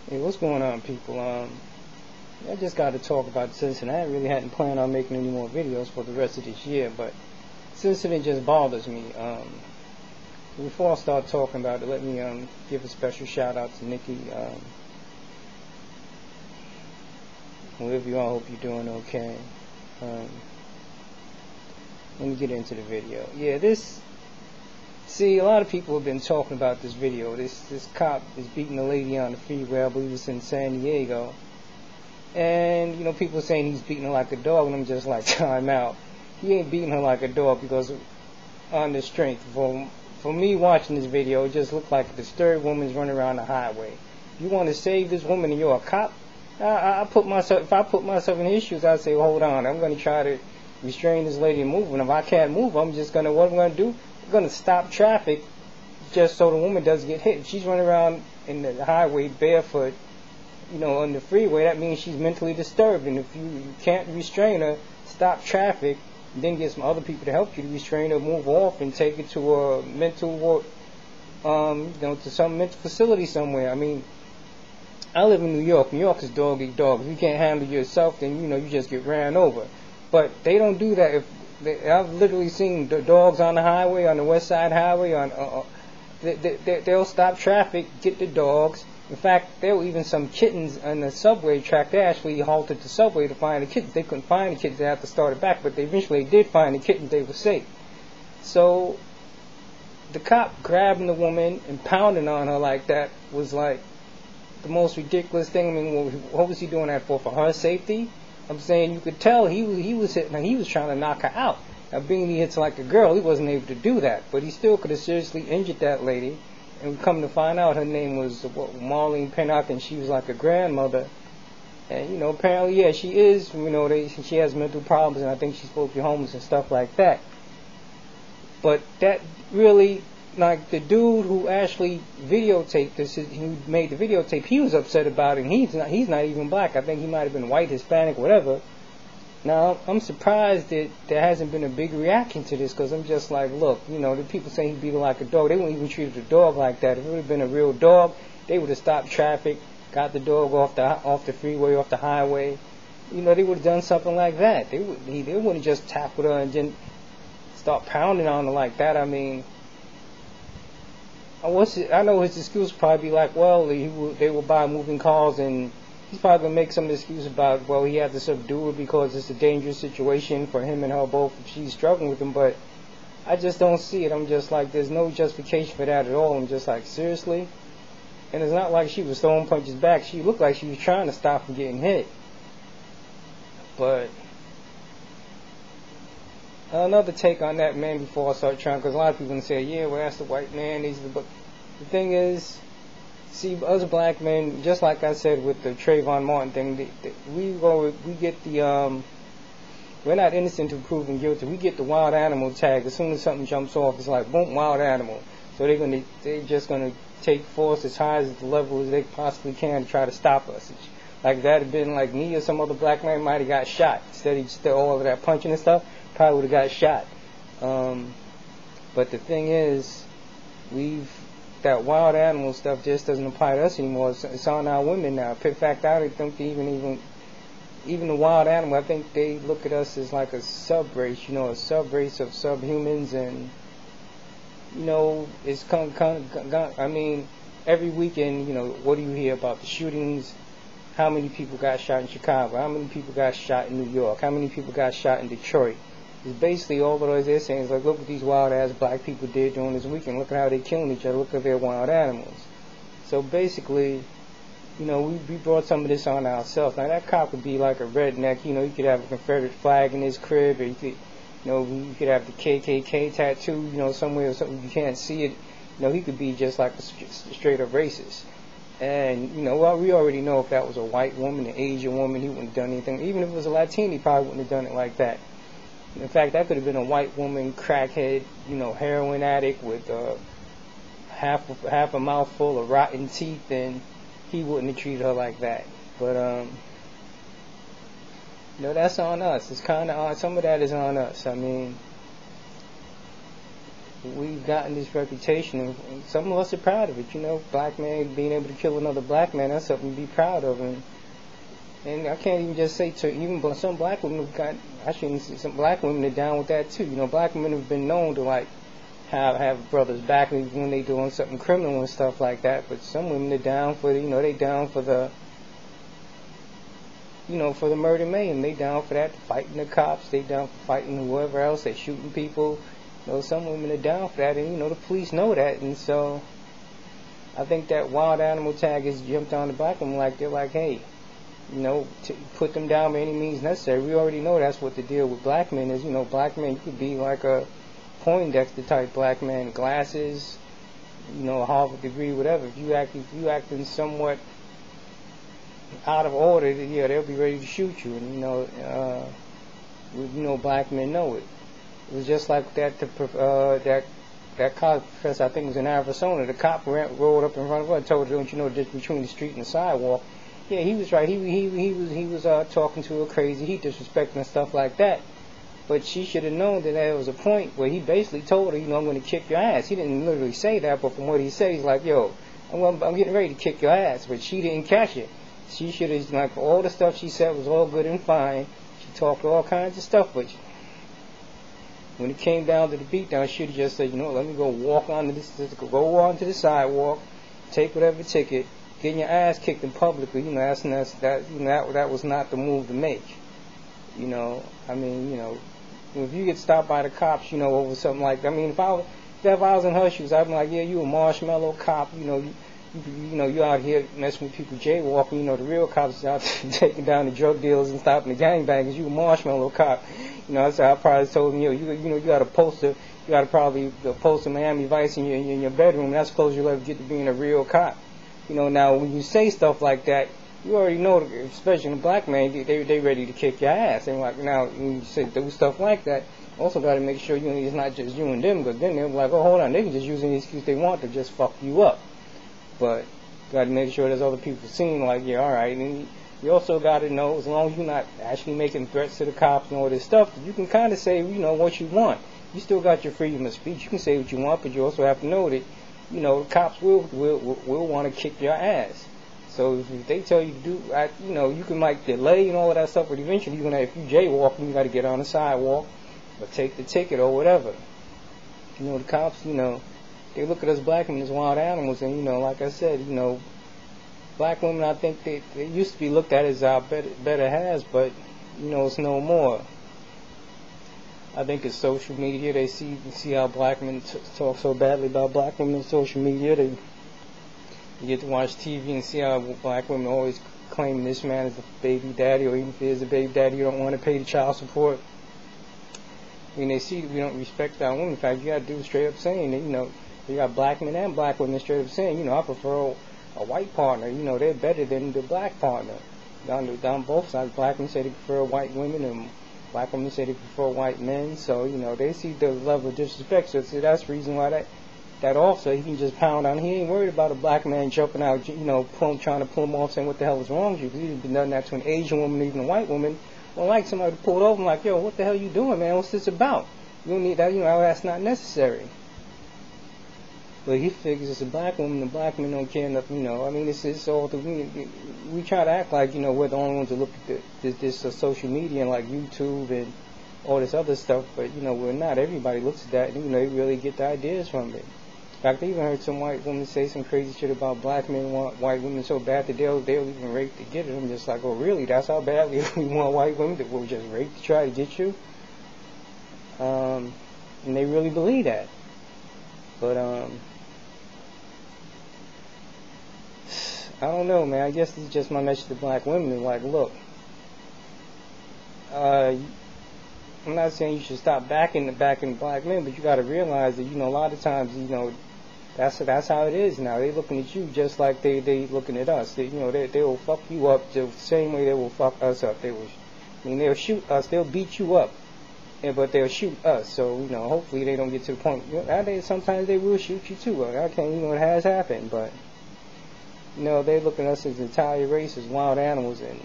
Hey, what's going on, people? I just got to talk about this incident. I really hadn't planned on making any more videos for the rest of this year, but this incident just bothers me. Before I start talking about it, let me give a special shout out to Nikki. Wherever you are, I hope you're doing okay. Let me get into the video. Yeah, see, a lot of people have been talking about this video. This cop is beating a lady on the freeway. I believe it's in San Diego. And, people are saying he's beating her like a dog, and I'm just like, time out. He ain't beating her like a dog because on the strength. For me watching this video, it just looked like a disturbed woman's running around the highway. You want to save this woman and you're a cop? If I put myself in his shoes, I'd say, hold on, I'm going to try to restrain this lady and move. And if I can't move, what I'm going to do? I'm going to stop traffic just so the woman doesn't get hit. If she's running around in the highway barefoot, on the freeway, that means she's mentally disturbed. And if you can't restrain her, stop traffic, and then get some other people to help you to restrain her, move off, and take it to a mental, to some mental facility somewhere. I mean, I live in New York. New York is dog eat dog. If you can't handle yourself, then you just get ran over. But they don't do that. I've literally seen the dogs on the highway, on the West Side Highway. They'll stop traffic, get the dogs. In fact, there were even some kittens on the subway track. They actually halted the subway to find the kittens. They couldn't find the kittens. They had to start it back. But they eventually did find the kittens. They were safe. So the cop grabbing the woman and pounding on her like that was like the most ridiculous thing. I mean, what was he doing that for? For her safety? I'm saying you could tell he was hitting her. He was trying to knock her out. Now, being he hits like a girl, he wasn't able to do that. But he still could have seriously injured that lady. And we come to find out her name was Marlene Pinnock, and she was like a grandmother. And, apparently, yeah, she is, she has mental problems, and I think she's supposed to be homeless and stuff like that. But that really, like, the dude who actually videotaped this, who made the videotape, he was upset about it, and he's not even black. I think he might have been white, Hispanic, whatever. Now, I'm surprised that there hasn't been a big reaction to this, because I'm just like, look, the people saying he beat her like a dog, they wouldn't even treat the dog like that. If it would have been a real dog, they would have stopped traffic, got the dog off the freeway, off the highway. They would have done something like that. They wouldn't just tackled her and then start pounding on her like that. I mean, I know his excuse would probably be like, well, they will buy moving cars, and he's probably going to make some excuse about, well, he had to subdue her because it's a dangerous situation for him and her both if she's struggling with him. But I just don't see it. I'm just like, there's no justification for that at all. I'm just like, seriously? And it's not like she was throwing punches back. She looked like she was trying to stop from getting hit. But another take on that, man, before I start trying, because a lot of people say, yeah, well, that's the white man. But the thing is, see, us black men, just like I said with the Trayvon Martin thing, we get the, we're not innocent until proven guilty. We get the wild animal tag. As soon as something jumps off, it's like, boom, wild animal. So they're just going to take force as high as the level as they possibly can to try to stop us. Like, if that had been like me or some other black man, might have got shot. Instead of all of that punching and stuff, probably would have got shot. But the thing is, that wild animal stuff just doesn't apply to us anymore. It's on our women now. In fact, I don't think they even the wild animal, I think they look at us as like a sub-race, a sub-race of subhumans, and, it's I mean, every weekend, what do you hear about the shootings? How many people got shot in Chicago? How many people got shot in New York? How many people got shot in Detroit? It's basically all of they're saying is like, look what these wild ass black people did during this weekend. Look at how they killing each other. Look at their wild animals. So basically, we brought some of this on ourselves. Now that cop could be like a redneck. He could have a Confederate flag in his crib, or you could have the KKK tattoo, somewhere or something you can't see it. He could be just like a straight up racist. And well, we already know if that was a white woman, an Asian woman, he wouldn't have done anything. Even if it was a Latina, he probably wouldn't have done it like that. In fact, that could have been a white woman, crackhead, heroin addict with half a mouthful of rotten teeth, and he wouldn't have treated her like that. But that's on us. It's kind of on. Some of that is on us. I mean, we've gotten this reputation, and some of us are proud of it. You know, black man being able to kill another black man, that's something to be proud of. And I can't even just say to even some black women have got, I shouldn't say, some black women are down with that too. You know, black women have been known to like have brothers back when they doing something criminal and stuff like that. But some women are down for the, you know, they down for the, you know, for the murder mayhem. They down for that, fighting the cops. They down for fighting whoever else. They shooting people. You know, some women are down for that, and you know the police know that. And so I think that wild animal tag has jumped on the black women like they're like, hey, you know, to put them down by any means necessary. We already know that's what the deal with black men is. You know, black men, you could be like a Poindexter type black man, glasses, you know, a Harvard degree, whatever. If you acting somewhat out of order, yeah, they'll be ready to shoot you. And you know, black men know it. It was just like that cop professor, I think it was in Arizona. The cop rolled up in front of her and told her, don't you know, just between the street and the sidewalk. Yeah, he was right. He was talking to her crazy. He disrespecting and stuff like that. But she should have known that there was a point where he basically told her, you know, I'm going to kick your ass. He didn't literally say that, but from what he said, he's like, yo, I'm getting ready to kick your ass. But she didn't catch it. She should have, like, all the stuff she said was all good and fine. She talked all kinds of stuff, but when it came down to the beatdown, she should have just said, you know, let me go walk onto the sidewalk, take whatever ticket, getting your ass kicked in publicly. You know, that was not the move to make. You know, I mean, you know, if you get stopped by the cops, you know, over something like that. I mean, if I was in her shoes, I'd be like, yeah, you a marshmallow cop. You know, you out here messing with people jaywalking. You know, the real cops is out there taking down the drug dealers and stopping the gangbangers. You a marshmallow cop. You know, that's how I probably told him, you got a poster. You got to probably post Miami Vice in your bedroom. That's close you'll ever get to being a real cop. You know, now when you say stuff like that, you already know, especially in a black man, they ready to kick your ass. And like now, when you say do stuff like that, also got to make sure it's not just you and them, because then they'll be like, oh, hold on, they can just use any excuse they want to just fuck you up. But got to make sure there's other people seeing like, yeah, all right. And you also got to know, as long as you're not actually making threats to the cops and all this stuff, you can kind of say, you know, what you want. You still got your freedom of speech. You can say what you want, but you also have to know that, you know, the cops will want to kick your ass. So if they tell you to do, you know, you can like delay and all of that stuff, but eventually you're gonna, if you jaywalking, you got to get on the sidewalk or take the ticket or whatever. You know, the cops, you know, they look at us black men as wild animals, and you know, like I said, you know, black women, I think they used to be looked at as our better halves, but you know, it's no more. I think it's social media. They see how black men talk so badly about black women on social media. You get to watch TV and see how black women always claiming this man is a baby daddy, or even if he is a baby daddy, you don't want to pay the child support. When they see that we don't respect our women, in fact, you got to do straight up saying that, you know, you got black men and black women straight up saying, you know, I prefer a white partner. You know, they're better than the black partner. Down both sides, black men say they prefer white women, and black women say they prefer white men. So, you know, they see the level of disrespect. So that's the reason why that officer, he can just pound on. He ain't worried about a black man jumping out, you know, trying to pull him off, saying, what the hell is wrong with you? Because he's been done that to an Asian woman, even a white woman. Well, like somebody to pull it over and like, yo, what the hell you doing, man? What's this about? You don't need that, you know, that's not necessary. But he figures it's a black woman, the black men don't care enough, you know. I mean, it's all we try to act like, you know, we're the only ones that look at this social media and like YouTube and all this other stuff, but, you know, we're not. Everybody looks at that and, you know, they really get the ideas from it. In fact, I even heard some white women say some crazy shit about black men want white women so bad that they'll even rape to get it. I'm just like, oh, really? That's how badly we want white women, that we'll just rape to try to get you? And they really believe that. But, I don't know, man. I guess this is just my message to black women. Like, look, I'm not saying you should stop backing black men, but you got to realize that, you know, a lot of times, you know, that's how it is now. They looking at you just like they looking at us. You know, they will fuck you up the same way they will fuck us up. They'll shoot us. They'll beat you up, but they'll shoot us. So, you know, hopefully they don't get to the point. You know, sometimes they will shoot you too. I can't, you know, it has happened, but you know, they look at us as entire race as wild animals, and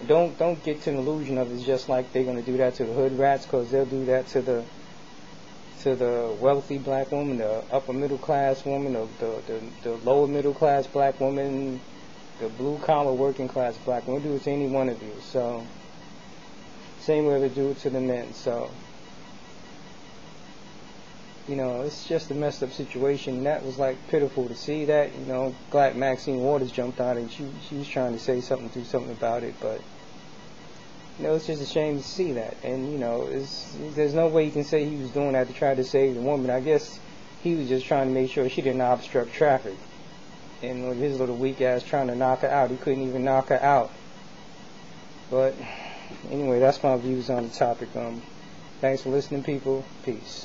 don't get to an illusion of it's just like they're gonna do that to the hood rats, because they'll do that to to the wealthy black woman, the upper middle class woman, the lower middle class black woman, the blue collar working class black woman. We'll do it to any one of you. So same way we do it to the men. So it's just a messed up situation. That was like pitiful to see that. Glad Maxine Waters jumped out and she was trying to say something, do something about it, but it's just a shame to see that. And there's no way you can say he was doing that to try to save the woman. I guess he was just trying to make sure she didn't obstruct traffic. And with his little weak ass trying to knock her out, he couldn't even knock her out. But anyway, that's my views on the topic. Thanks for listening, people. Peace.